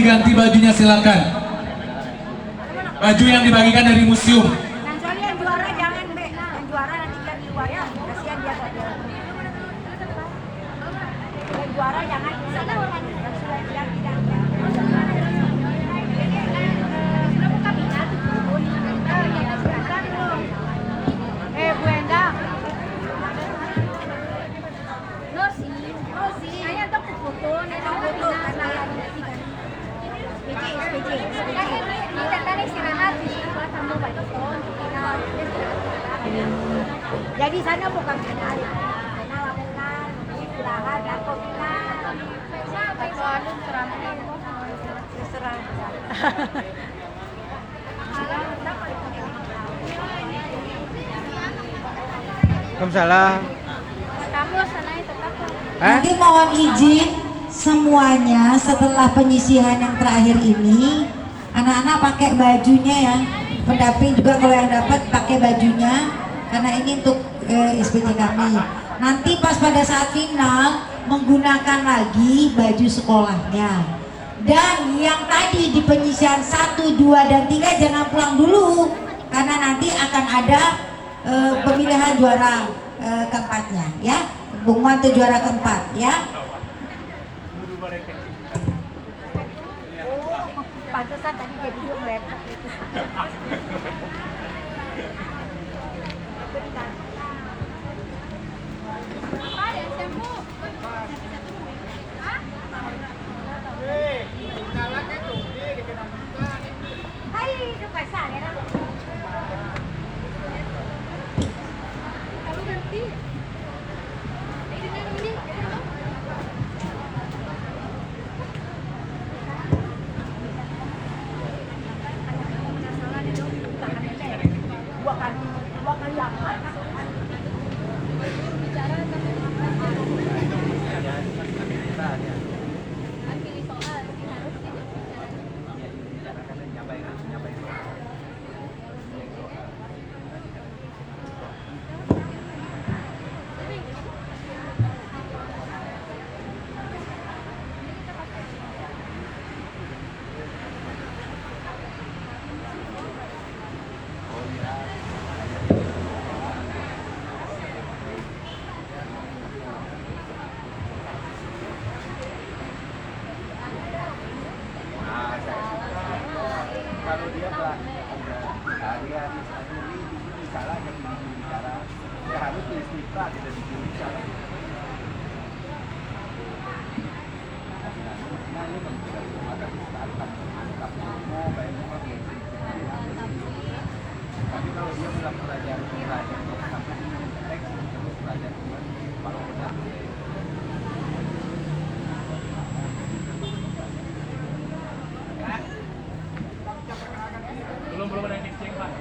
diganti bajunya silakan. Baju yang dibagikan dari museum. Kecuali yang juara jangan, Be. Yang juara nanti kan di luar ya. Kasihan dia saja. Yang juara jangan di sana orang yang sudah yang tidak. Bu Endang. Nosi. Saya tuh foto, foto karena kita tadi istirahat di kelas tamu Pak jadi sana bukan final. Final lakukan istirahat atau final. Atau anu terakhir terserah. Waalaikumsalam. Kamu sana tetap. Nanti mohon izin semuanya setelah penyisihan yang terakhir ini, anak-anak pakai bajunya ya. Pendamping juga kalau yang dapat pakai bajunya, karena ini untuk SPJ kami. Nanti pas pada saat final menggunakan lagi baju sekolahnya. Dan yang tadi di penyisihan 1, 2, dan 3 jangan pulang dulu, karena nanti akan ada pemilihan juara keempatnya ya. Pengumuman untuk juara keempat ya. Pantesan tadi jadi meletak itu. Hai, itu kasar ya. Kalau nanti dua kali yang kalau dia harian ini bicara yang bicara ya harus istiqlal tidak bicara. Nah ini ada tapi kalau dia sudah belajar sampai teks terus belajar kalau benar Belum ada yang dicek Pak.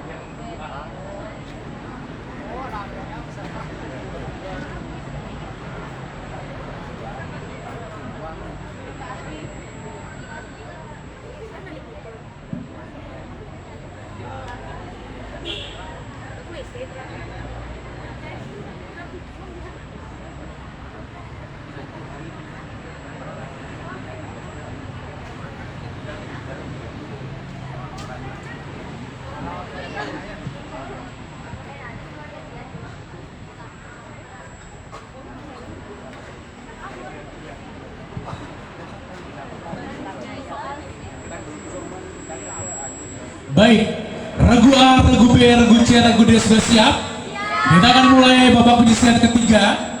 Baik, regu A, regu B, regu C, regu D sudah siap. Kita akan mulai babak penyisihan ketiga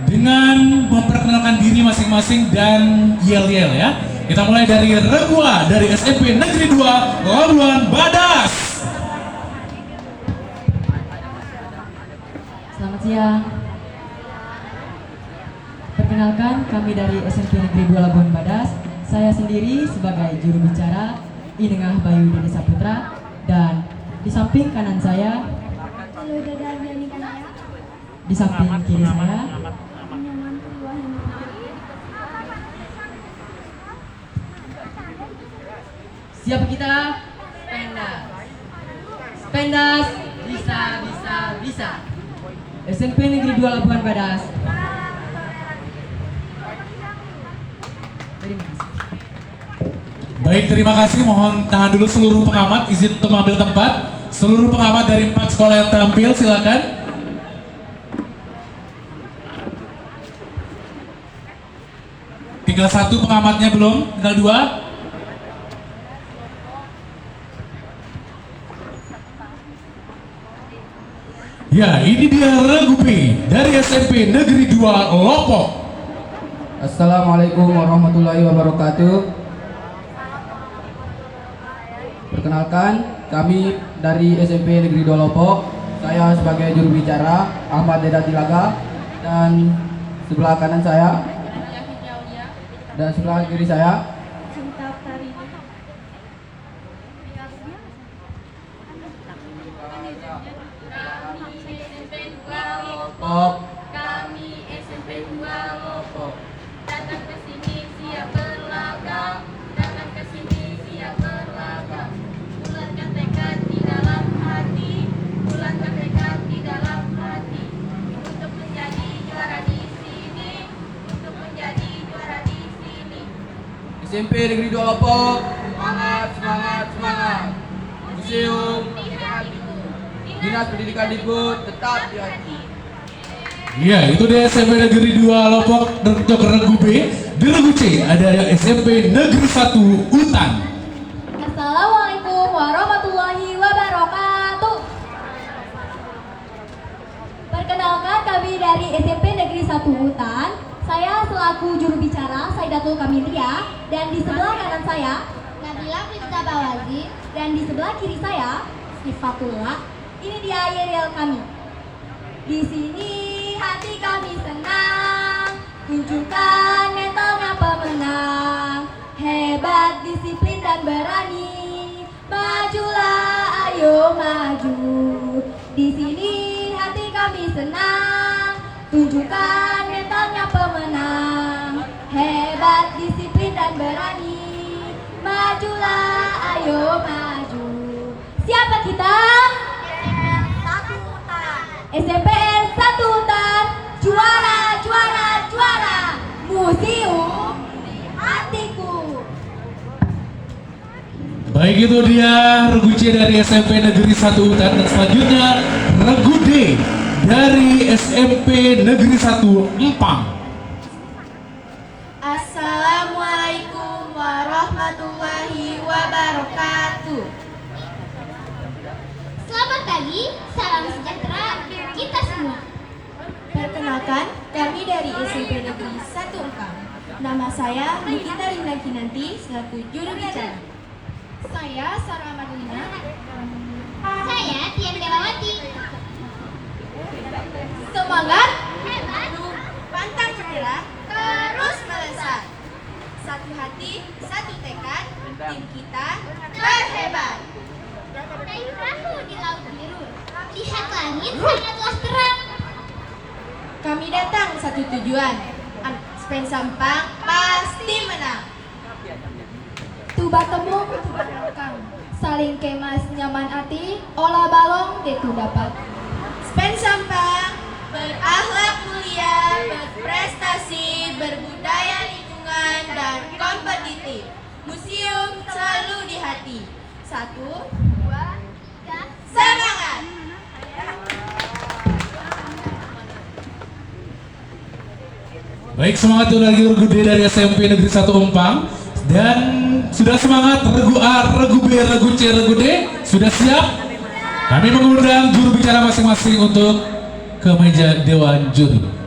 dengan memperkenalkan diri masing-masing dan yel-yel ya. Kita mulai dari regu A dari SMP Negeri 2 Labuan Badas. Selamat siang. Perkenalkan, kami dari SMP Negeri 2 Labuan Badas. Saya sendiri sebagai juru bicara Inengah Bayu Dede Saputra, dan di samping kanan saya, di samping kiri saya, siapa kita? Pendas. Pendas bisa. SMP Negeri 2 Labuan Badas. Terima kasih. Baik, terima kasih. Mohon tahan dulu seluruh pengamat, izin untuk mengambil tempat. Seluruh pengamat dari 4 sekolah yang tampil, silakan. Tinggal 1 pengamatnya belum, tinggal 2. Ya, ini dia regu B dari SMP Negeri 2 Loppok. Assalamualaikum warahmatullahi wabarakatuh. Perkenalkan, kami dari SMP Negeri 2 Loppok. Saya sebagai juru bicara Ahmad Deda Tilaga, dan sebelah kanan saya dan sebelah kiri saya Loppok. Kami SMP 2 Loppok. Datang ke sini siap berlaga, datang ke sini siap berlaga. Bulatkan tekad di dalam hati, bulatkan tekad di dalam hati. Untuk menjadi juara di sini, untuk menjadi juara di sini. SMP Negeri 2 Loppok, semangat, semangat, semangat. Museum Di hatiku, Dinas Pendidikan Dikbud tetap di hati. Ya, itu dia SMP Negeri 2 Loppok. Untuk regu B. Di regu C ada SMP Negeri 1 Utan. Assalamualaikum warahmatullahi wabarakatuh. Perkenalkan, kami dari SMP Negeri 1 Utan. Saya selaku juru bicara Saidatul Kamilia, dan di sebelah kanan saya Nabila Printa Bawazi, dan di sebelah kiri saya Sifatullah. Ini dia yel kami. Di sini hati kami senang, tunjukkan mentalnya pemenang, hebat, disiplin dan berani, majulah, ayo maju. Di sini hati kami senang, tunjukkan mentalnya pemenang, hebat, disiplin dan berani, majulah, ayo maju. Siapa kita? SMPN 1 Utan, juara, juara, juara, museum di hatiku. Baik, itu dia regu C dari SMP Negeri 1 Utan. Dan selanjutnya regu D dari SMP Negeri 1 Empang. Assalamualaikum warahmatullahi wabarakatuh. Selamat pagi, salam sejahtera kita semua. Perkenalkan, kami dari SMP Negeri 1 Empang. Nama saya Nikita Rina Kinanti selaku juru bicara. Saya Sarah Madlina. Saya Tian Delawati. Semangat, Hebat, pantang menyerah, terus melesat. Satu hati, satu tekad, tim kita berhebat. naik perahu di laut biru. Lihat langit sangatlah terang. Kami datang satu tujuan, Spen Sampang pasti menang. Tuba temu, tuba belakang, saling kemas nyaman hati, olah balong itu dapat. Spen Sampang berakhlak mulia, berprestasi, berbudaya lingkungan dan kompetitif. Museum selalu di hati. 1, 2, 3, semangat! Baik, semangat itu lagi regu D dari SMP Negeri 1 Empang. Dan sudah semangat regu A, regu B, regu C, regu D. Sudah siap? Kami mengundang juru bicara masing-masing untuk ke meja Dewan Juri.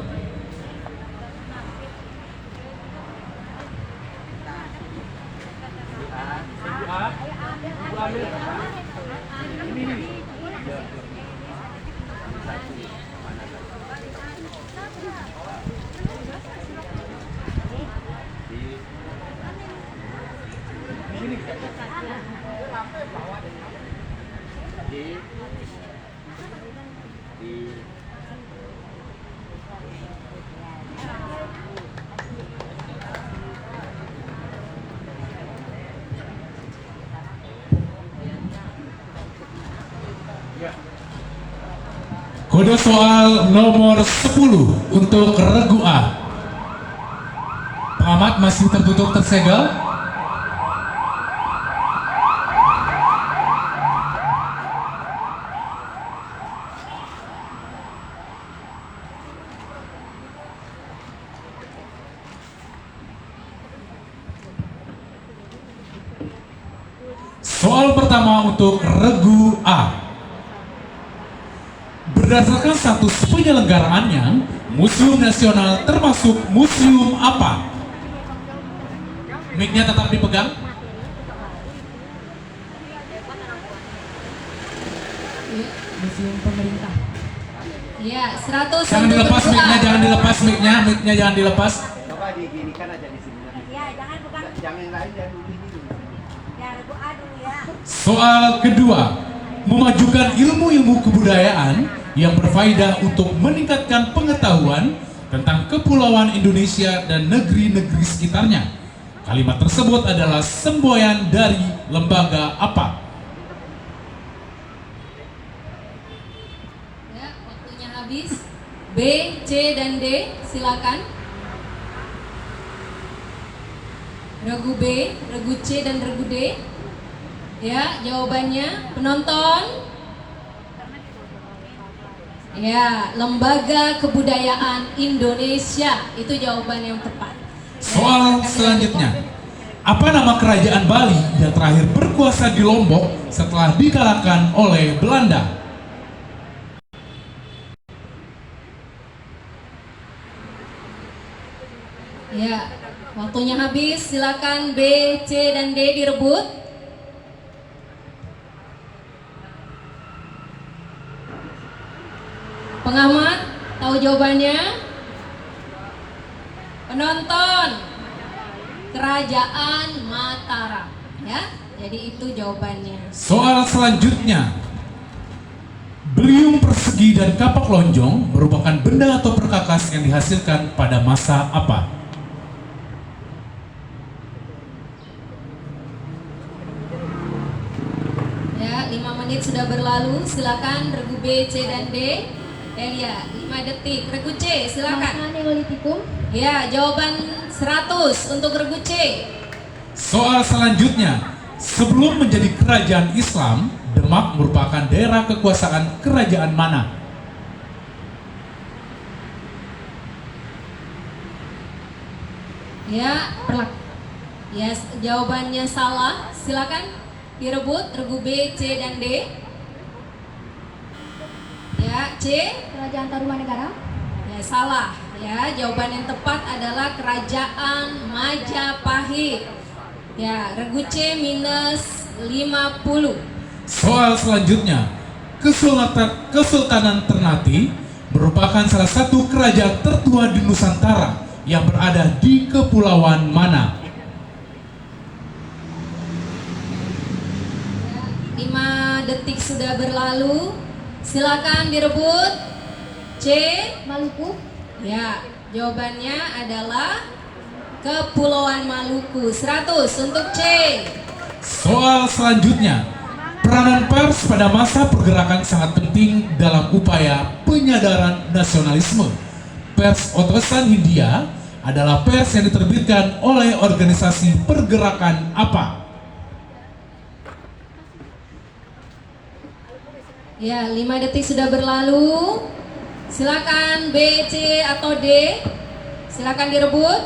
Kode soal nomor 10 untuk regu A. Pengamat masih tertutup tersegel. Soal pertama untuk regu A. Berdasarkan status penyelenggaraannya, museum nasional termasuk museum apa? Mic-nya tetap dipegang. Museum pemerintah. Ya, 100 Jangan untuk dilepas regu A. mic-nya, jangan dilepas mic-nya jangan dilepas. Coba diginikan aja di sini. Ya, jangan bukan. Jangan yang lain, jangan dulu ini. Ya, regu A dulu ya. Soal kedua, memajukan ilmu-ilmu kebudayaan yang berfaedah untuk meningkatkan pengetahuan tentang kepulauan Indonesia dan negeri-negeri sekitarnya. Kalimat tersebut adalah semboyan dari lembaga apa? Ya, waktunya habis. B, C, dan D, silakan. Regu B, regu C, dan regu D. Ya, jawabannya penonton. Ya, Lembaga Kebudayaan Indonesia itu jawaban yang tepat. Soal selanjutnya, apa nama kerajaan Bali yang terakhir berkuasa di Lombok setelah dikalahkan oleh Belanda? Ya, waktunya habis. Silakan B, C, dan D direbut. Pengamat tahu jawabannya? Penonton, Kerajaan Mataram. Ya, jadi itu jawabannya. Soal selanjutnya, beliung persegi dan kapak lonjong merupakan benda atau perkakas yang dihasilkan pada masa apa? Ya, 5 menit sudah berlalu. Silakan regu B, C, dan D. Elia, 5 detik. Regu C, silakan. Neolitikum. Ya, jawaban 100 untuk regu C. Soal selanjutnya, sebelum menjadi kerajaan Islam, Demak merupakan daerah kekuasaan kerajaan mana? Ya, ya, jawabannya salah. Silakan direbut regu B, C, dan D. Ya, C. Kerajaan Tarumanegara. Ya, salah. Ya, jawaban yang tepat adalah Kerajaan Majapahit. Ya, regu C minus 50. Soal selanjutnya, Kesultanan Ternate merupakan salah satu kerajaan tertua di Nusantara yang berada di kepulauan mana? 5 detik sudah berlalu. Silakan direbut. C. Maluku. Ya, jawabannya adalah Kepulauan Maluku. 100 untuk C. Soal selanjutnya, peranan pers pada masa pergerakan sangat penting dalam upaya penyadaran nasionalisme. Pers Otosan Hindia adalah pers yang diterbitkan oleh organisasi pergerakan apa? Ya, 5 detik sudah berlalu. Silakan B, C, atau D. Silakan direbut.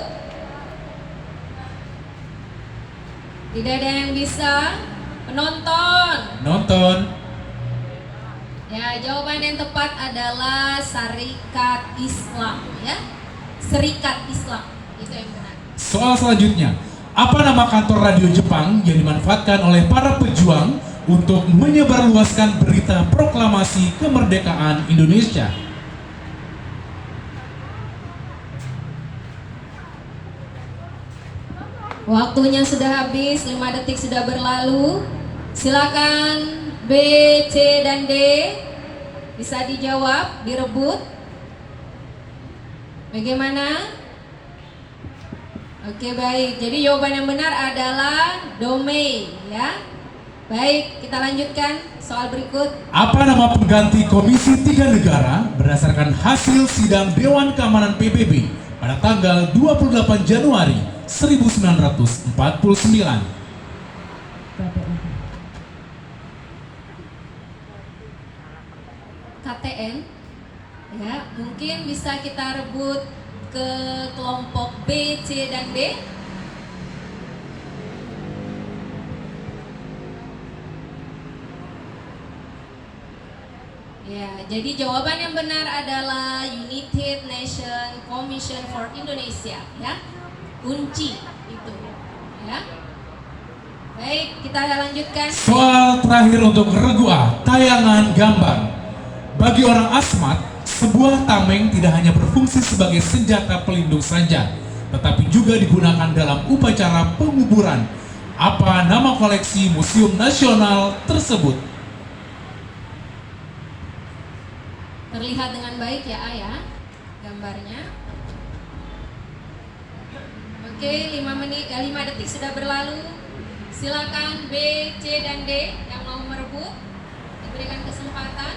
Tidak ada yang bisa. Penonton. Nonton. Ya, jawaban yang tepat adalah Serikat Islam, ya. Serikat Islam. Itu yang benar. Soal selanjutnya, apa nama kantor radio Jepang yang dimanfaatkan oleh para pejuang untuk menyebarluaskan berita proklamasi kemerdekaan Indonesia? Waktunya sudah habis, 5 detik sudah berlalu. Silakan B, C, dan D bisa dijawab, direbut. Bagaimana? Oke, baik. Jadi jawaban yang benar adalah domain, ya. Baik, kita lanjutkan soal berikut. Apa nama pengganti Komisi 3 Negara berdasarkan hasil sidang Dewan Keamanan PBB pada tanggal 28 Januari 1949? KTN, ya, mungkin bisa kita rebut ke kelompok B, C, dan D. Ya, jadi jawaban yang benar adalah United Nations Commission for Indonesia, ya. Kunci itu, ya. Baik, kita lanjutkan. Soal terakhir untuk regu A, tayangan gambar. Bagi orang asmat, sebuah tameng tidak hanya berfungsi sebagai senjata pelindung saja, tetapi juga digunakan dalam upacara penguburan. Apa nama koleksi Museum Nasional tersebut? Terlihat dengan baik ya, Ayah, gambarnya. Oke, 5 detik sudah berlalu. Silakan B, C, dan D yang mau merebut diberikan kesempatan.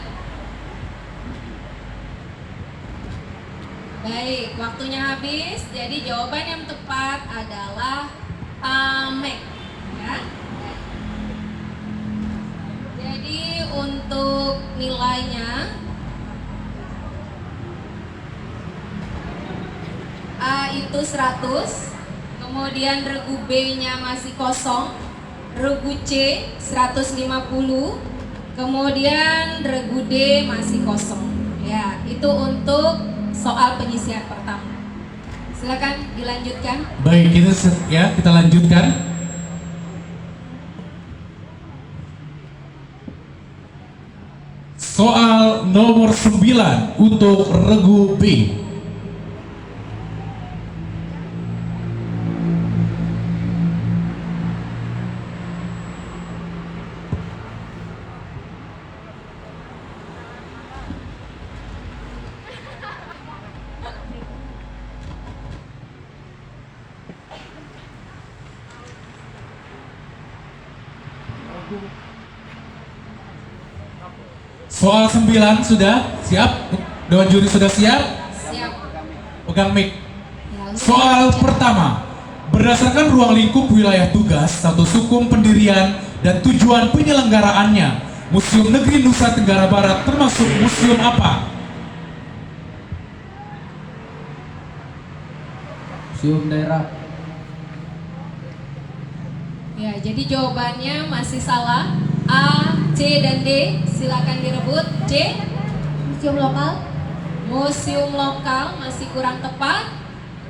Baik, waktunya habis. Jadi jawaban yang tepat adalah tameng, ya. Jadi untuk nilainya A itu 100, kemudian regu B-nya masih kosong, regu C 150, kemudian regu D masih kosong. Ya, itu untuk soal penyisihan pertama. Silakan dilanjutkan. Baik, kita lanjutkan. Soal nomor 9 untuk regu B. Soal 9 sudah siap? Dewan juri sudah siap? Siap. Pegang mic. Ya, untuk Soal lanjutkan. pertama, berdasarkan ruang lingkup wilayah tugas, status hukum pendirian, dan tujuan penyelenggaraannya, Museum Negeri Nusa Tenggara Barat termasuk museum apa? Museum daerah. Ya, jadi jawabannya masih salah. A, C, dan D. Silakan direbut. C. Museum lokal. Museum lokal masih kurang tepat.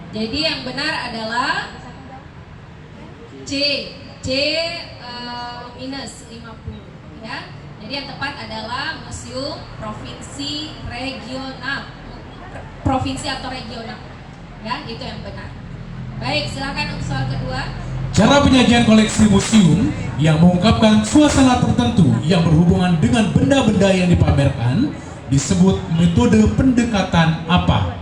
Jadi yang benar adalah C. C minus 50, ya. Jadi yang tepat adalah museum provinsi regional. Provinsi atau regional. Ya, itu yang benar. Baik, silakan untuk soal kedua. Cara penyajian koleksi museum yang mengungkapkan suasana tertentu yang berhubungan dengan benda-benda yang dipamerkan disebut metode pendekatan apa?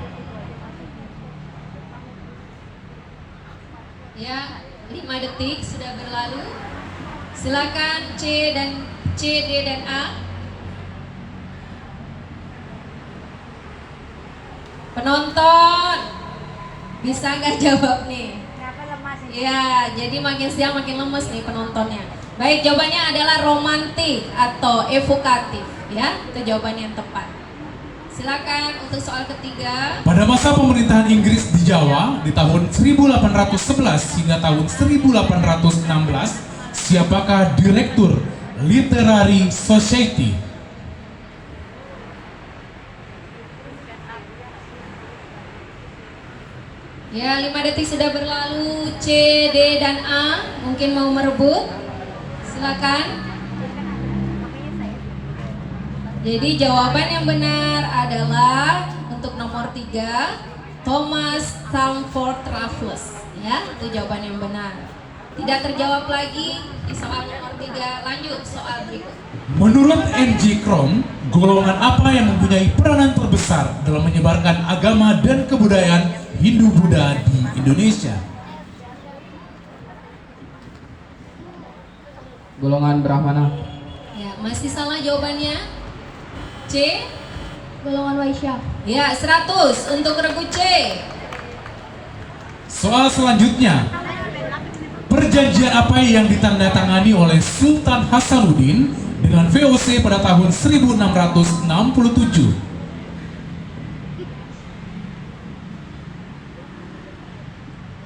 Ya, 5 detik sudah berlalu. Silakan C, D, dan A. Penonton, bisa nggak jawab nih? Kenapa lemas ini? Ya, jadi makin siang makin lemes nih penontonnya. Baik, jawabannya adalah romantik atau evokatif, ya. Itu jawabannya yang tepat. Silakan untuk soal ketiga. Pada masa pemerintahan Inggris di Jawa di tahun 1811 hingga tahun 1816, siapakah Direktur Literary Society? Ya, 5 detik sudah berlalu. C, D, dan A mungkin mau merebut. Silakan. Jadi jawaban yang benar adalah untuk nomor 3, Thomas Stamford Raffles. Ya, itu jawaban yang benar. Tidak terjawab lagi di soal nomor 3. Lanjut soal berikut. Menurut N.G. Krom, golongan apa yang mempunyai peranan terbesar dalam menyebarkan agama dan kebudayaan Hindu-Buddha di Indonesia? Golongan Brahmana. Ya, masih salah jawabannya. C. Golongan Waisya. Ya, 100 untuk regu C. Soal selanjutnya, perjanjian apa yang ditandatangani oleh Sultan Hasanuddin dengan VOC pada tahun 1667?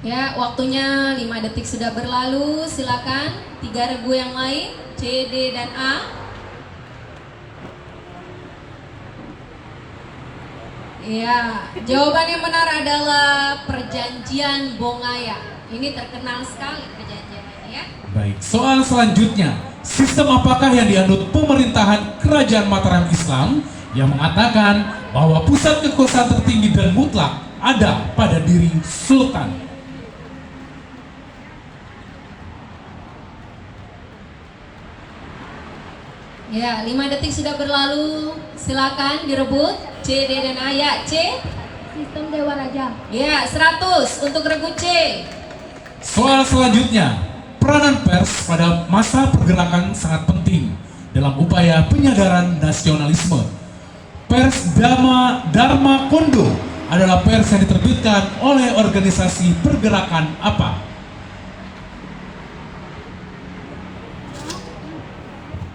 Ya, waktunya 5 detik sudah berlalu. Silakan 3 regu yang lain, C, D, dan A. Iya, jawaban yang benar adalah perjanjian Bongaya. Ini terkenal sekali perjanjian ini ya. Baik, soal selanjutnya. Sistem apakah yang dianut pemerintahan Kerajaan Mataram Islam yang mengatakan bahwa pusat kekuasaan tertinggi dan mutlak ada pada diri Sultan? Ya, 5 detik sudah berlalu. Silakan direbut. C, D, dan A. Ya, C. Sistem Dewa Raja. Ya, 100 untuk regu C. Soal selanjutnya, peranan pers pada masa pergerakan sangat penting dalam upaya penyadaran nasionalisme. Pers Dharma Kondo adalah pers yang diterbitkan oleh organisasi pergerakan apa?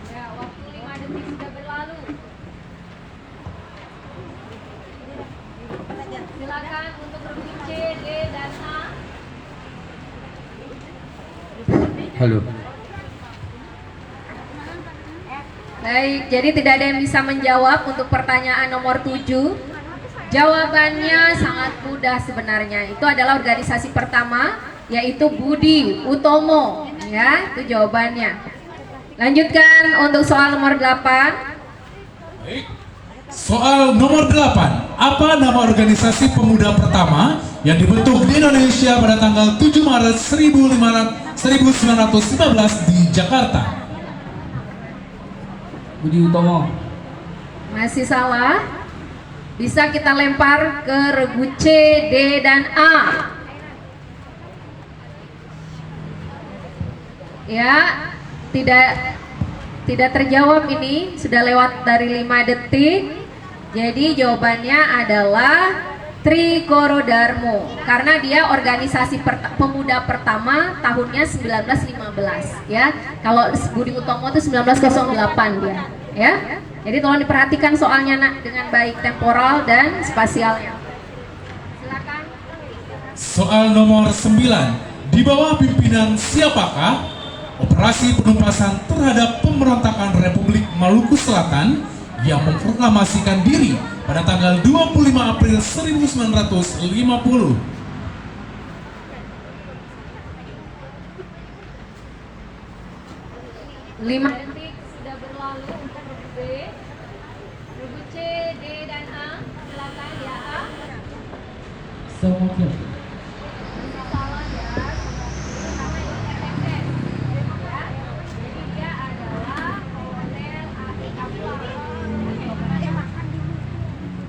Ya, waktu 5 detik sudah berlalu. Silakan untuk regu C, D, dan A. Halo. Baik, jadi tidak ada yang bisa menjawab untuk pertanyaan nomor 7. Jawabannya sangat mudah sebenarnya. Itu adalah organisasi pertama, yaitu Budi Utomo. Ya, itu jawabannya. Lanjutkan untuk soal nomor 8. Baik. Soal nomor 8, apa nama organisasi pemuda pertama yang dibentuk di Indonesia pada tanggal 7 Maret 1915 di Jakarta? Budi Utomo. Masih salah. Bisa kita lempar ke regu C, D, dan A. Ya, tidak terjawab ini. Sudah lewat dari 5 detik. Jadi jawabannya adalah Trikoro Darmo, karena dia organisasi pemuda pertama tahunnya 1915 ya. Kalau Budi Utomo itu 1908 dia ya. Jadi tolong diperhatikan soalnya nak dengan baik temporal dan spasialnya. Silakan. Soal nomor 9, di bawah pimpinan siapakah operasi penumpasan terhadap pemberontakan Republik Maluku Selatan yang memproklamasikan diri pada tanggal 25 April 1950? 5 detik sudah berlalu untuk regu B, regu C, D, dan A. Silakan ya A. Semuanya. Salah ya. Karena ini kepepet. Ya. Jadi dia adalah Kolonel A.I. Kaplan.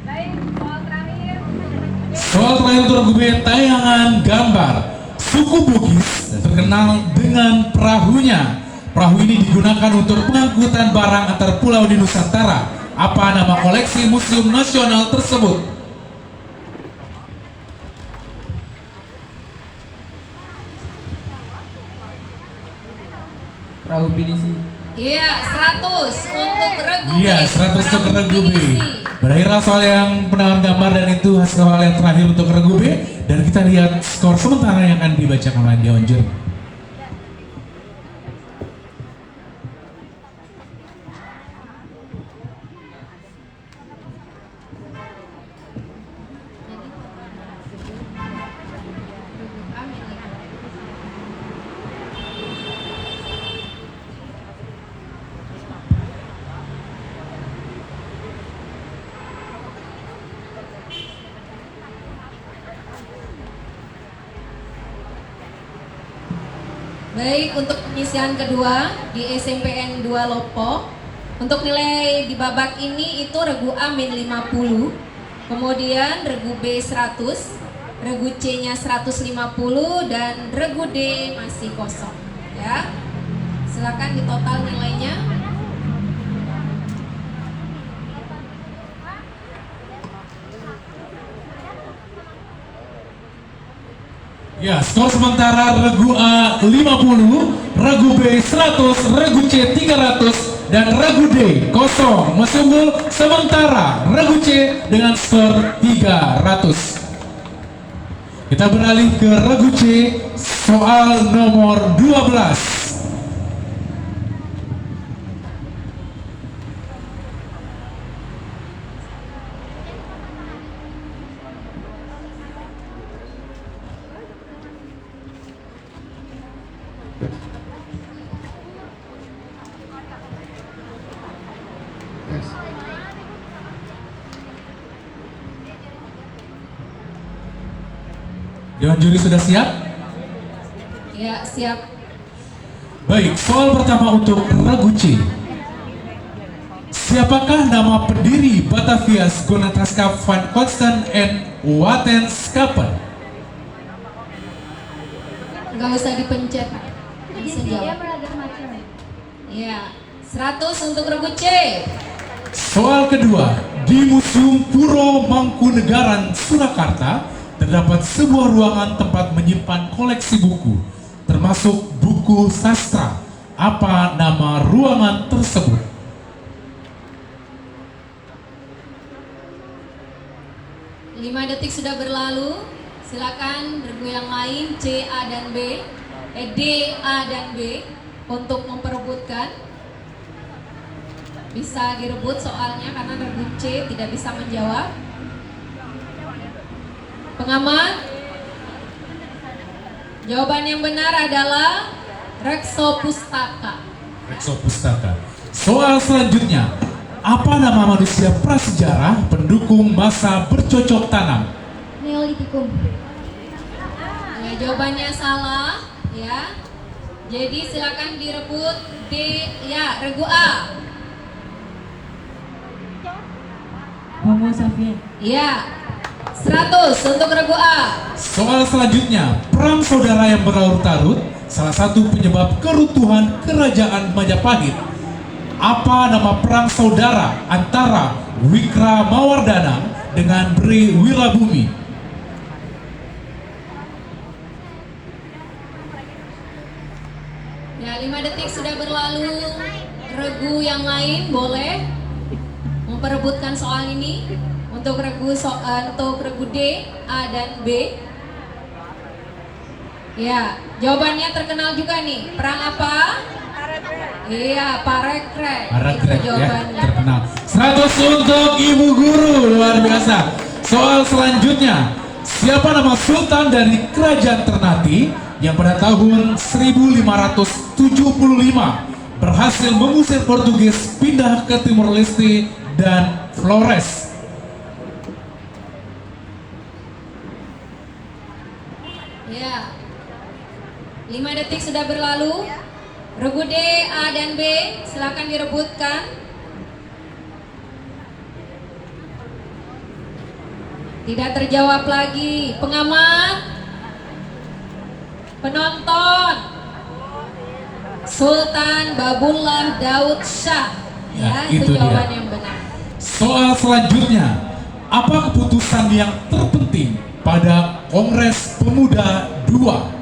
Baik, soal terakhir untuk regu B. Soal terakhir untuk regu B, tayangan gambar. Suku Bugis terkenal dengan perahunya. Perahu ini digunakan untuk pengangkutan barang antar pulau di Nusantara. Apa nama koleksi museum nasional tersebut? Perahu Pinisi. Iya, 100 untuk regu B. Iya, 100 untuk regu B. Pinisi. Berakhirlah soal yang penanganan gambar dan itu hasil soal yang terakhir untuk regu B. Dan kita lihat skor sementara yang akan dibacakan oleh Dewan Juri. Baik, untuk penyisihan kedua di SMPN 2 Lopo, untuk nilai di babak ini itu regu A min 50, kemudian regu B 100, regu C nya 150, dan regu D masih kosong ya. Silakan di total nilainya. Ya, skor sementara regu A 50, regu B 100, regu C 300, dan regu D kosong. Masih unggul sementara regu C dengan skor 300. Kita beralih ke regu C, soal nomor 12. Dewan juri sudah siap? Ya, siap. Baik, soal pertama untuk regu C. Siapakah nama pendiri Batavia Skonetraska van Constant and Watenskapen? Nggak usah dipencet. Langsung jawab. Ya, 100 untuk regu C. Soal kedua, di Museum Puro Mangkunegaran, Surakarta terdapat sebuah ruangan tempat menyimpan koleksi buku, termasuk buku sastra. Apa nama ruangan tersebut? Lima detik sudah berlalu. Silakan regu yang lain C, A, dan B, D, A, dan B untuk memperebutkan. Bisa direbut soalnya karena regu C tidak bisa menjawab. Pengamat, jawaban yang benar adalah Rekso Pustaka. Rekso Pustaka. Soal selanjutnya, apa nama manusia prasejarah pendukung masa bercocok tanam? Neolitikum. Ya, jawabannya salah, ya. Jadi silakan direbut D, ya, regu A. Homo sapien. Ya, 100 untuk regu A. Soal selanjutnya, perang saudara yang berlarut-larut, salah satu penyebab keruntuhan kerajaan Majapahit. Apa nama perang saudara antara Wikramawardhana dengan Bri Wirabumi? Ya, 5 detik sudah berlalu. Regu yang lain boleh memperebutkan soal ini untuk regu D, A, dan B. Ya, jawabannya terkenal juga nih. Perang apa? Iya, Parekrek. Parekrek Itu ya, jawabannya. terkenal. 100 untuk Ibu Guru, luar biasa. Soal selanjutnya, siapa nama Sultan dari Kerajaan Ternate yang pada tahun 1575 berhasil mengusir Portugis pindah ke Timor Leste dan Flores? Ya, 5 detik sudah berlalu. Regu D, A, dan B silakan direbutkan. Tidak terjawab lagi. Pengamat, penonton, Sultan Babullah Daud Shah. Ya, Ya, itu itu jawaban dia. yang benar. Soal selanjutnya, apa keputusan yang terpenting pada Kongres Pemuda II?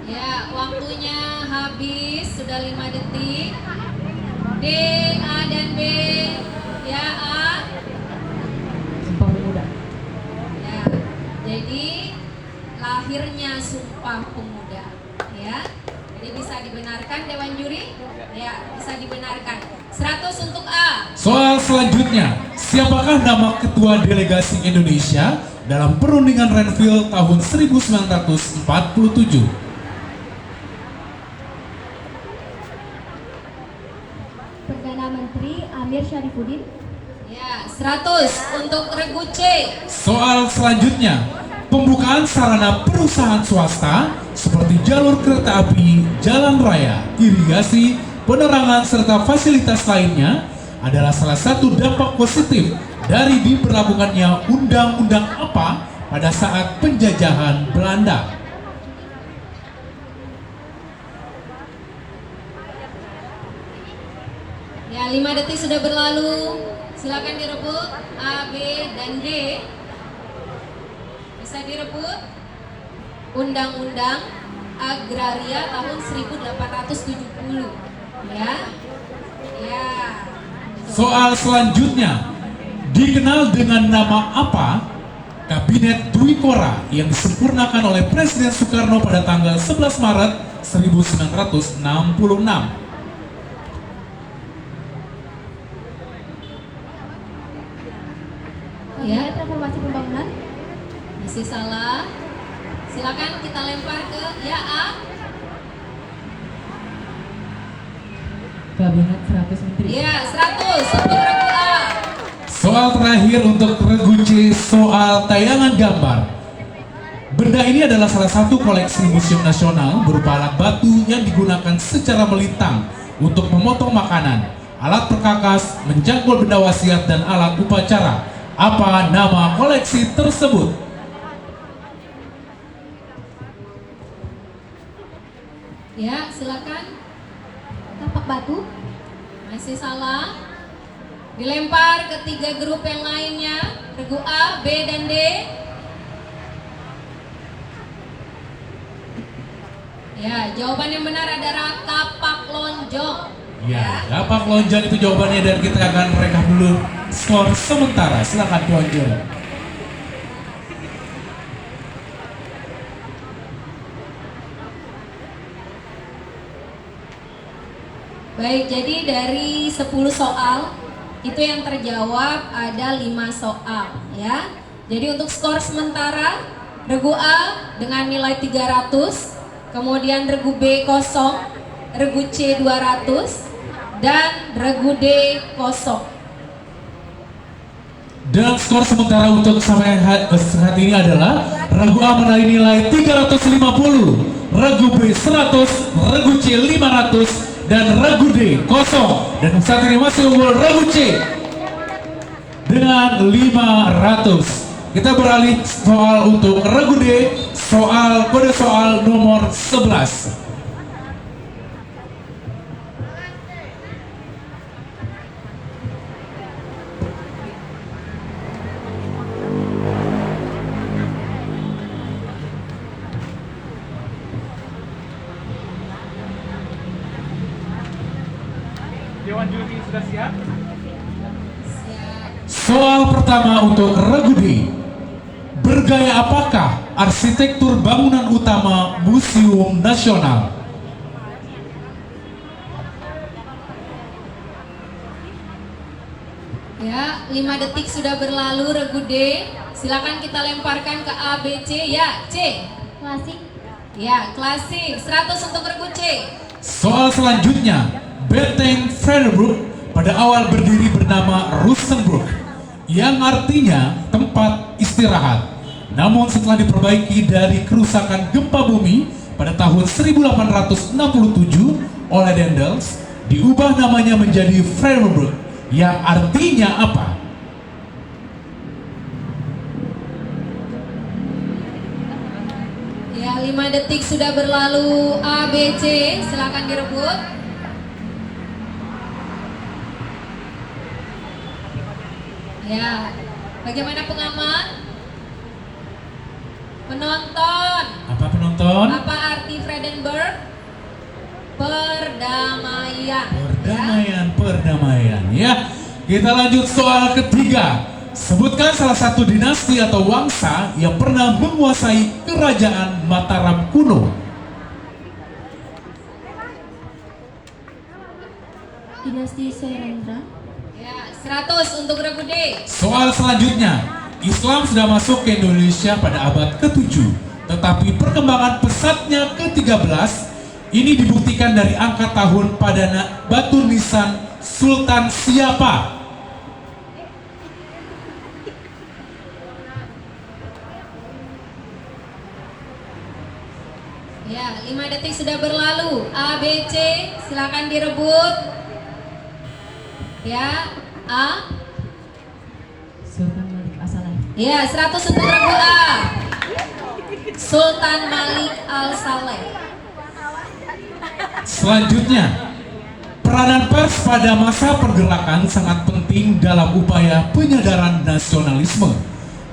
Ya, waktunya habis, sudah 5 detik. D, A, dan B. Ya, A. Sumpah Pemuda. Ya, jadi lahirnya Sumpah Pemuda, ya. Jadi bisa dibenarkan Dewan Juri? Ya, bisa dibenarkan. 100 untuk A. Soal selanjutnya, siapakah nama Ketua Delegasi Indonesia dalam perundingan Renville tahun 1947? Perdana Menteri Amir Syarifuddin. Ya, 100 untuk regu C. Soal selanjutnya, pembukaan sarana perusahaan swasta seperti jalur kereta api, jalan raya, irigasi, penerangan, serta fasilitas lainnya adalah salah satu dampak positif dari diberlakukannya undang-undang apa pada saat penjajahan Belanda. Ya, 5 detik sudah berlalu. Silakan direbut A, B, dan D. Bisa direbut. Undang-Undang Agraria tahun 1870. Ya. Ya. Soal selanjutnya, dikenal dengan nama apa Kabinet Dwikora yang disempurnakan oleh Presiden Soekarno pada tanggal 11 Maret 1966? Ya, Reformasi Pembangunan. masih salah. Silakan kita lempar ke ya A. Kabinet 100 Menteri. Ya, 100 untuk regu A. Soal terakhir untuk regu C, soal tayangan gambar. Benda ini adalah salah satu koleksi Museum Nasional berupa alat batu yang digunakan secara melintang untuk memotong makanan, alat perkakas, menjangkau benda wasiat, dan alat upacara. Apa nama koleksi tersebut? Ya, silakan. Tapak batu. Masih salah. Dilempar ke 3 grup yang lainnya. Regu A, B, dan D. Ya, jawaban yang benar adalah kapak lonjong. Ya, kapak lonjong itu jawabannya, dan kita akan rekap dulu skor sementara. Silakan Tuan Jero. Baik, jadi dari 10 soal itu yang terjawab ada 5 soal ya. Jadi untuk skor sementara regu A dengan nilai 300, kemudian regu B kosong, regu C 200, dan regu D kosong. Dan skor sementara untuk sampai saat ini adalah regu A meraih nilai 350, regu B 100, regu C 500, dan regu D kosong. Dan saat ini masih unggul regu C dengan 500. Kita beralih soal untuk regu D, soal kode soal nomor 11. Dewan juri sudah siap? Soal pertama untuk regu D. Bergaya apakah arsitektur bangunan utama Museum Nasional? Ya, 5 detik sudah berlalu regu D. Silakan kita lemparkan ke A, B, C. Ya, C. Klasik. Ya, klasik. 100 untuk regu C. Soal selanjutnya, Benteng Frederiksburg pada awal berdiri bernama Rustenburg, yang artinya tempat istirahat. Namun setelah diperbaiki dari kerusakan gempa bumi pada tahun 1867 oleh Daendels, diubah namanya menjadi Frederiksburg, yang artinya apa? Ya, 5 detik sudah berlalu. A, B, C. Silakan direbut. Ya, bagaimana pengamat? Penonton, Apa penonton? apa arti Frederiksburg? Perdamaian. Perdamaian, perdamaian. Ya, kita lanjut soal ketiga. Sebutkan salah satu dinasti atau wangsa yang pernah menguasai kerajaan Mataram kuno. Dinasti Serendra. Ya, 100 untuk regu D. Soal selanjutnya, Islam sudah masuk ke Indonesia pada abad ke-7, tetapi perkembangan pesatnya ke-13 ini dibuktikan dari angka tahun pada batu nisan Sultan siapa? Ya, 5 detik sudah berlalu. A, B, C, silakan direbut. Ya, A. Sultan Malik As-Saleh. Ya, 100 untuk regu A. Sultan Malik Al-Saleh. Selanjutnya, peranan pers pada masa pergerakan sangat penting dalam upaya penyadaran nasionalisme.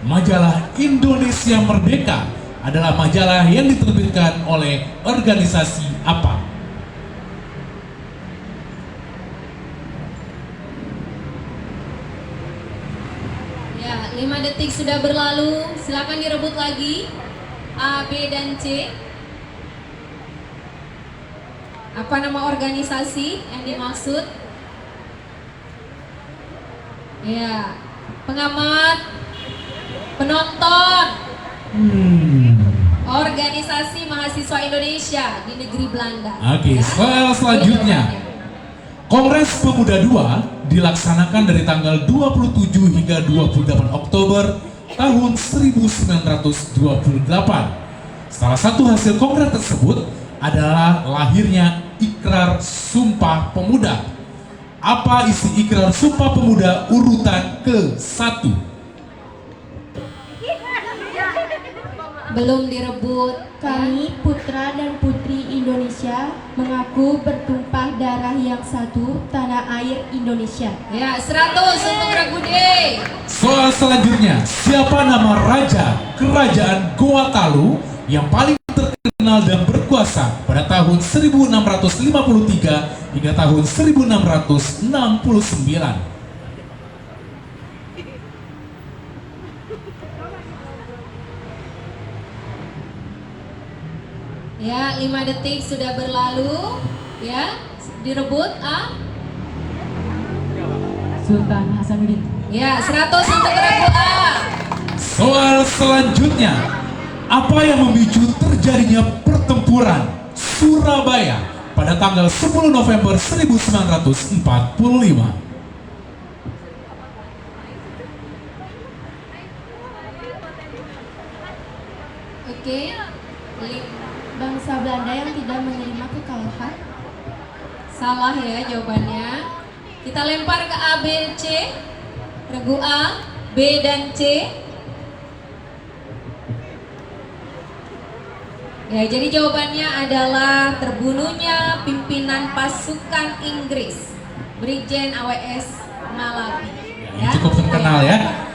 Majalah Indonesia Merdeka adalah majalah yang diterbitkan oleh organisasi apa? Ya, 5 detik sudah berlalu. Silakan direbut lagi. A, B, dan C. Apa nama organisasi yang dimaksud? Ya, pengamat, penonton, organisasi mahasiswa Indonesia di negeri Belanda. Oke, Ya. soal selanjutnya. Kongres Pemuda II dilaksanakan dari tanggal 27 hingga 28 Oktober tahun 1928. Salah satu hasil kongres tersebut adalah lahirnya Ikrar Sumpah Pemuda. Apa isi Ikrar Sumpah Pemuda urutan ke-1? Belum direbut, kami putra dan putri Indonesia mengaku bertumpah darah yang satu, tanah air Indonesia. Ya, 100 untuk Ragude. Soal selanjutnya, siapa nama raja kerajaan Goa Talu yang paling terkenal dan berkuasa pada tahun 1653 hingga tahun 1669? Ya, 5 detik sudah berlalu. Ya, direbut A. Sultan Hasanuddin. Ya, 100 untuk Ragu A. Soal selanjutnya, apa yang memicu terjadinya pertempuran Surabaya pada tanggal 10 November 1945? Oke. Bangsa Belanda yang tidak menerima kekalahan. Salah ya jawabannya. Kita lempar ke A, B, C. Regu A, B, dan C. Ya, jadi jawabannya adalah terbunuhnya pimpinan pasukan Inggris, Brigjen AWS Malabi. Ini cukup terkenal ya.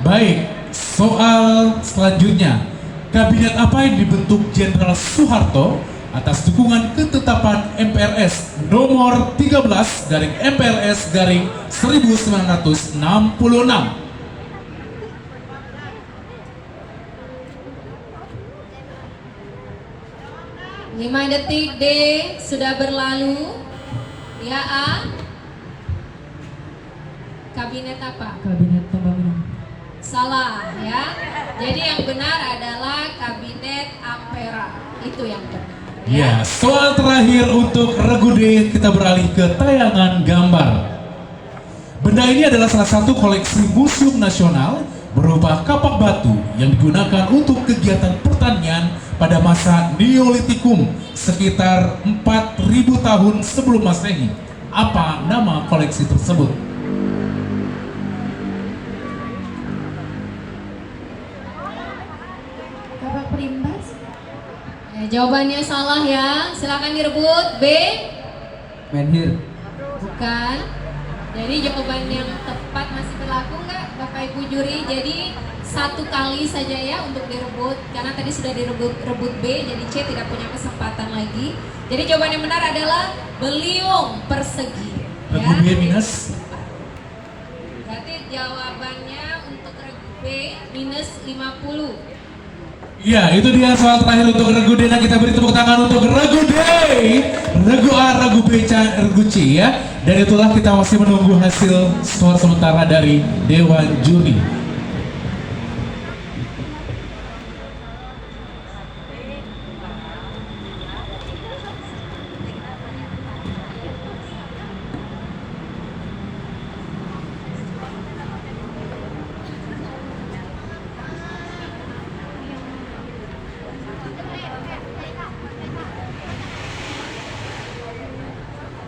Baik, soal selanjutnya. Kabinet apa yang dibentuk Jenderal Soeharto atas dukungan ketetapan MPRS nomor 13 garing MPRS garing 1966? 5 detik D sudah berlalu. Ya A. Kabinet apa? Kabinet Pembangunan. Salah ya. Jadi yang benar adalah Kabinet Ampera. Itu yang benar. Ya, soal terakhir untuk Regu D, kita beralih ke tayangan gambar. Benda ini adalah salah satu koleksi museum nasional berupa kapak batu yang digunakan untuk kegiatan pertanian pada masa Neolitikum sekitar 4000 tahun sebelum Masehi. Apa nama koleksi tersebut? Kapak perimbas. Ya, jawabannya salah ya. Silakan direbut. B. Menhir. Bukan. Jadi jawaban yang tepat masih berlaku nggak Bapak Ibu juri? Jadi 1 kali saja ya untuk direbut, karena tadi sudah rebut B, jadi C tidak punya kesempatan lagi. Jadi jawaban yang benar adalah beliung persegi. Regu B minus. Berarti jawabannya untuk Regu B minus 50. Ya, itu dia soal terakhir untuk Regu D. Nah, kita beri tepuk tangan untuk Regu D, Regu A, Regu B, Regu C ya. Dan itulah kita masih menunggu hasil skor sementara dari Dewan Juri.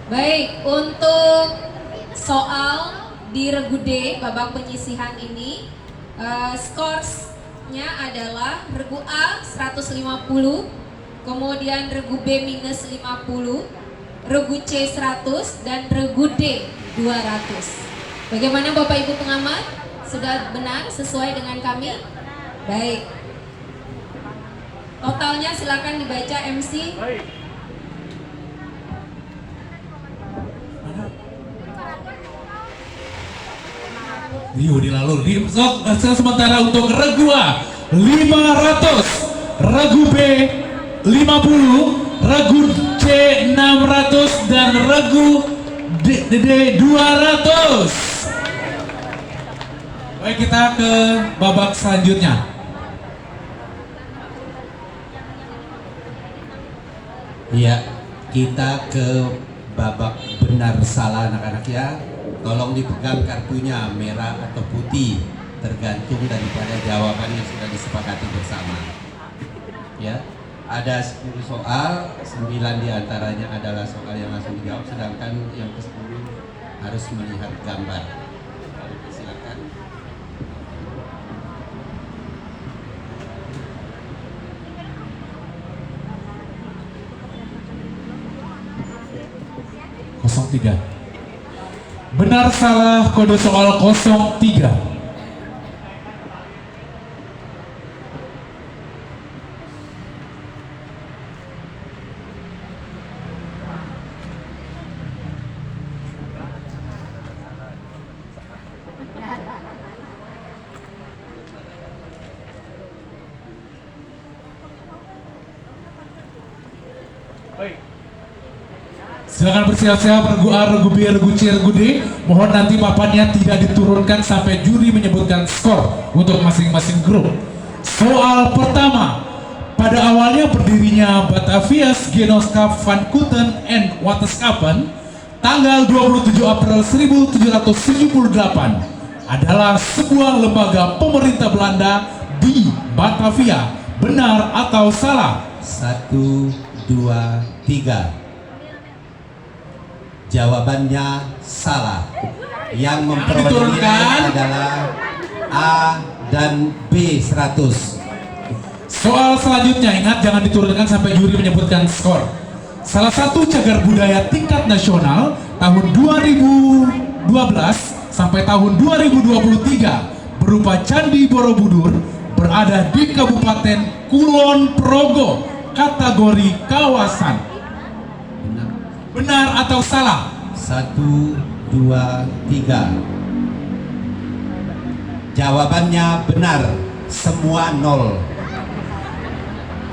Baik, untuk soal di Regu D, babak penyisihan ini, skornya adalah Regu A 150, kemudian Regu B minus 50, Regu C 100, dan Regu D 200. Bagaimana Bapak Ibu pengamat? Sudah benar sesuai dengan kami? Baik. Totalnya silakan dibaca MC. Dilalui. Sementara untuk Regu A 500, Regu B 50, Regu C 600, dan Regu D 200. Baik, kita ke babak selanjutnya. Iya, Kita ke babak benar salah anak-anak ya. Tolong dipegang kartunya merah atau putih, tergantung daripada jawaban yang sudah disepakati bersama. Ya, ada 10 soal, 9 diantaranya adalah soal yang langsung dijawab, sedangkan yang ke-10 harus melihat gambar. Silakan. .03. Benar salah kode soal 03. Silakan bersiap-siap regu A, regu B, regu C, regu D. Mohon nanti papannya tidak diturunkan sampai juri menyebutkan skor untuk masing-masing grup. Soal pertama. Pada awalnya berdirinya Batavia's Genootschap van Koeten en Waterschappen tanggal 27 April 1778 adalah sebuah lembaga pemerintah Belanda di Batavia. Benar atau salah? 1, 2, 3. Jawabannya salah. Yang memperolehnya adalah A dan B 100. Soal selanjutnya, ingat jangan diturunkan sampai juri menyebutkan skor. Salah satu cagar budaya tingkat nasional tahun 2012 sampai tahun 2023 berupa Candi Borobudur berada di Kabupaten Kulon Progo, kategori kawasan. Benar atau salah? 1, 2, 3. Jawabannya benar, semua 0.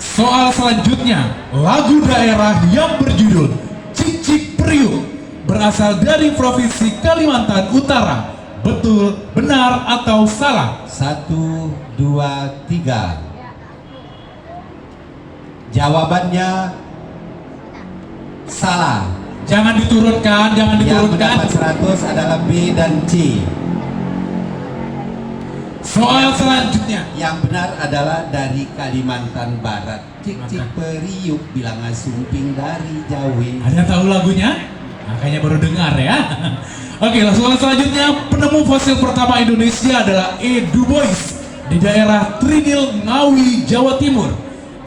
Soal selanjutnya, lagu daerah yang berjudul Cicik Priuk berasal dari Provinsi Kalimantan Utara. Betul, benar atau salah? 1, 2, 3. Jawabannya salah. Jangan diturunkan, jangan Yang diturunkan. mendapat 100 adalah B dan C. Soal selanjutnya, Yang benar adalah dari Kalimantan Barat. Cicik Periuk bilang sumping dari Jawa. ada yang tahu lagunya? Makanya baru dengar ya. Oke, soal selanjutnya, penemu fosil pertama Indonesia adalah E. Du Bois di daerah Trinil, Ngawi, Jawa Timur.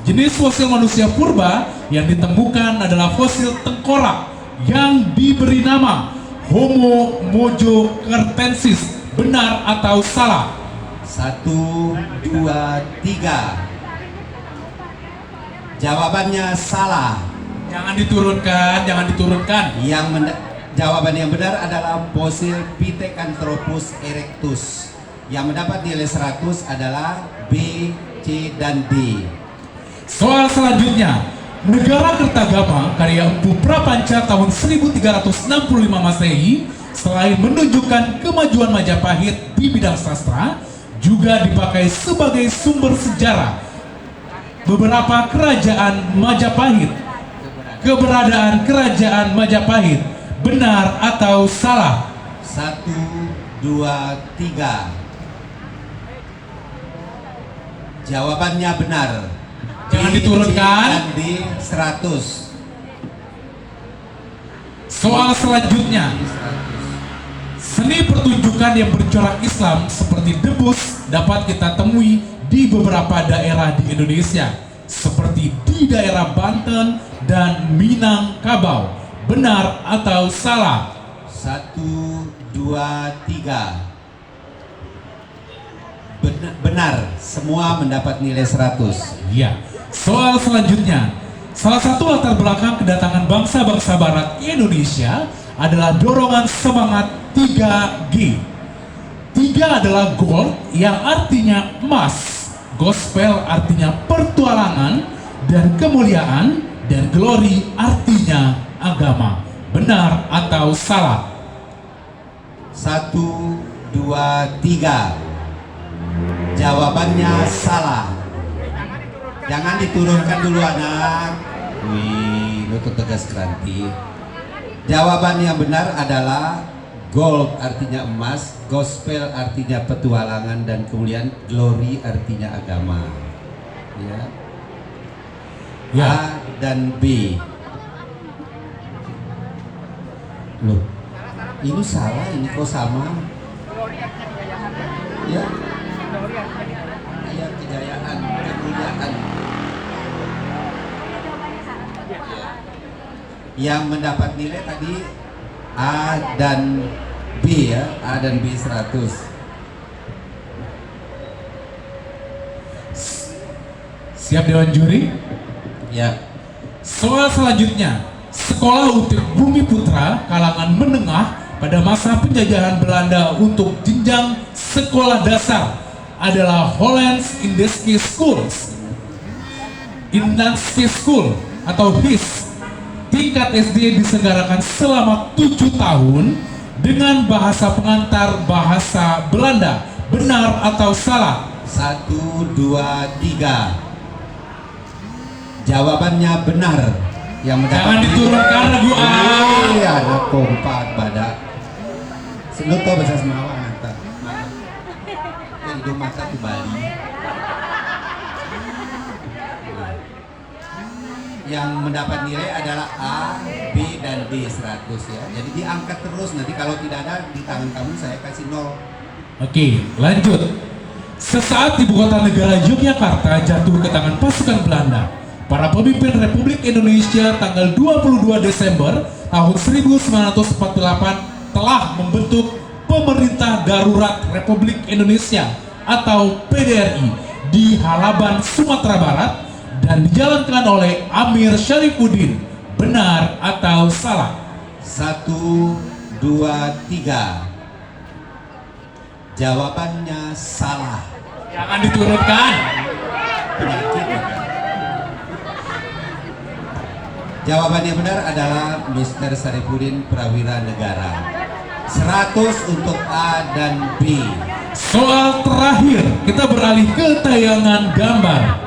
Jenis fosil manusia purba yang ditemukan adalah fosil tengkorak yang diberi nama Homo mojokertensis. Benar atau salah? 1, 2, 3. Jawabannya salah. Jangan diturunkan, jangan diturunkan. Jawaban yang benar adalah fosil Pithecanthropus erectus. Yang mendapat nilai 100 adalah B, C, dan D. Soal selanjutnya, Negara Kertagama karya Empu Prapanca tahun 1365 Masehi selain menunjukkan kemajuan Majapahit di bidang sastra, juga dipakai sebagai sumber sejarah beberapa kerajaan Majapahit. Keberadaan kerajaan Majapahit, benar atau salah? 1, 2, 3. Jawabannya benar. Jangan B, diturunkan. C, dan D 100. Soal selanjutnya, seni pertunjukan yang bercorak Islam seperti debus dapat kita temui di beberapa daerah di Indonesia, seperti di daerah Banten dan Minangkabau. Benar atau salah? 1, 2, 3. Benar, semua mendapat nilai 100. Iya. Soal selanjutnya, salah satu latar belakang kedatangan bangsa-bangsa Barat ke Indonesia adalah dorongan semangat 3G. 3 adalah gold yang artinya emas, gospel artinya pertualangan, dan kemuliaan, dan glory artinya agama. Benar atau salah? 1, 2, 3. Jawabannya salah. Jangan diturunkan dulu anak. Wih. untuk tegas keranti. Jawaban yang benar adalah gold artinya emas, gospel artinya petualangan, dan kemudian glory artinya agama. Ya. Ya. A dan B. Loh, ini salah, ini kok sama? Ya. Iya, kejayaan, kemuliaan. Yang mendapat nilai tadi A dan B ya, A dan B 100. Siap Dewan Juri? Ya. Soal selanjutnya, sekolah untuk Bumi Putra kalangan menengah pada masa penjajahan Belanda untuk jenjang sekolah dasar adalah Hollands Industry Schools, Industry School atau HIS. Tingkat SD diselenggarakan selama 7 tahun dengan bahasa pengantar bahasa Belanda. Benar atau salah? 1, 2, 3. Jawabannya benar. Yang mendapat Jangan diturunkan ragu A. Iya, anak kompak badak. Senuto bahasa Semawa ngata. Hidung mata di Bali. Yang mendapat nilai adalah A, B, dan D 100 ya. Jadi diangkat terus, nanti kalau tidak ada di tangan kamu saya kasih 0. Oke, lanjut. Sesaat ibu kota negara Yogyakarta jatuh ke tangan pasukan Belanda, para pemimpin Republik Indonesia tanggal 22 Desember tahun 1948 telah membentuk Pemerintah Darurat Republik Indonesia atau PDRI di Halaban, Sumatera Barat dan dijalankan oleh Amir Syarifuddin. Benar atau salah? 1, 2, 3. Jawabannya salah. Jangan diturunkan. Penyakit ya kan? Jawabannya benar adalah Mr. Syarifuddin Prawira Negara. 100 untuk A dan B. Soal terakhir, kita beralih ke tayangan gambar.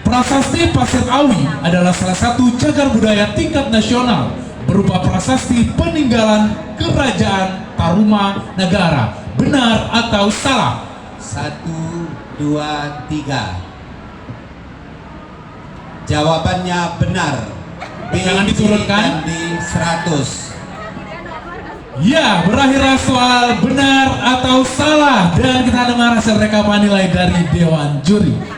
Prasasti Pasir Awi adalah salah satu cagar budaya tingkat nasional berupa prasasti peninggalan Kerajaan Tarumanagara. Benar atau salah? 1, 2, 3. Jawabannya benar. B, Jangan diturunkan. C, dan D 100. Ya, berakhirlah soal benar atau salah dan kita dengar hasil rekaman nilai dari Dewan Juri.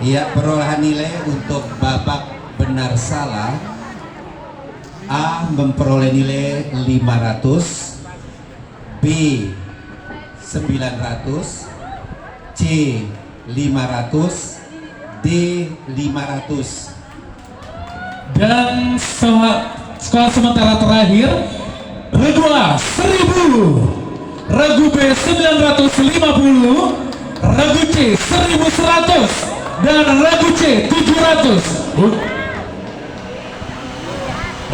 Iya, perolehan nilai untuk babak benar salah. A memperoleh nilai 500, B 900, C 500, D 500. Dan skala sementara terakhir, regu A 1000, regu B 950, regu C 1100, dan regu C 700.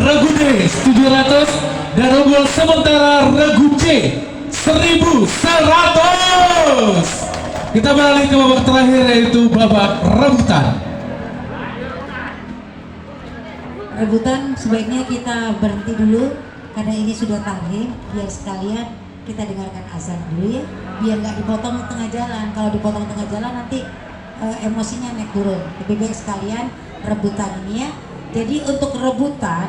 Regu D 700 dan unggul sementara regu C 1100. Kita beralih ke babak terakhir yaitu babak rebutan. Rebutan sebaiknya kita berhenti dulu karena ini sudah takhir, biar sekalian kita dengarkan azan dulu ya, biar nggak dipotong tengah jalan. Kalau dipotong tengah jalan nanti emosinya naik turun. Lebih baik sekalian rebutan ini ya. Jadi untuk rebutan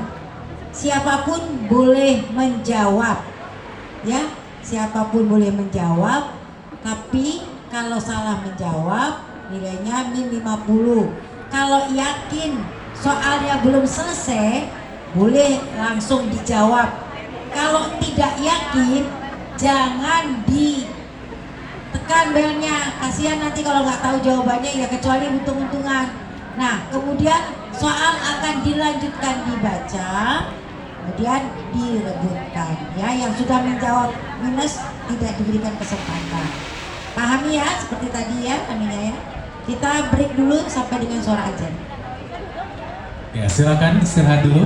siapapun boleh menjawab ya, siapapun boleh menjawab, tapi kalau salah menjawab nilainya min 50. Kalau yakin soalnya belum selesai boleh langsung dijawab. Kalau tidak yakin, jangan ditekan belnya. Kasihan nanti kalau nggak tahu jawabannya ya, kecuali untung-untungan. Nah, kemudian soal akan dilanjutkan dibaca, kemudian direbutkan. Ya, yang sudah menjawab minus tidak diberikan kesempatan. Pahami ya, seperti tadi ya, Aminya ya. Kita break dulu sampai dengan suara azan. Ya, silakan istirahat dulu.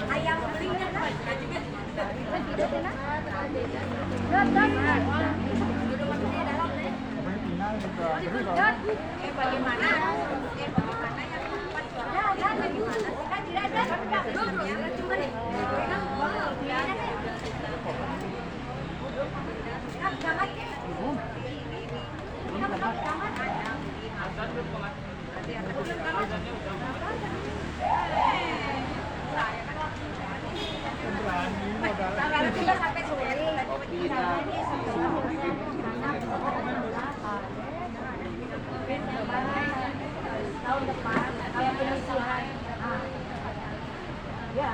Ayam ringan lah. Bagaimana? Bagaimana yang empat juara? Kan tidak ada. Cuma nih. Kalau kita sampai sore, tahun depan kalau penyusuhan, ya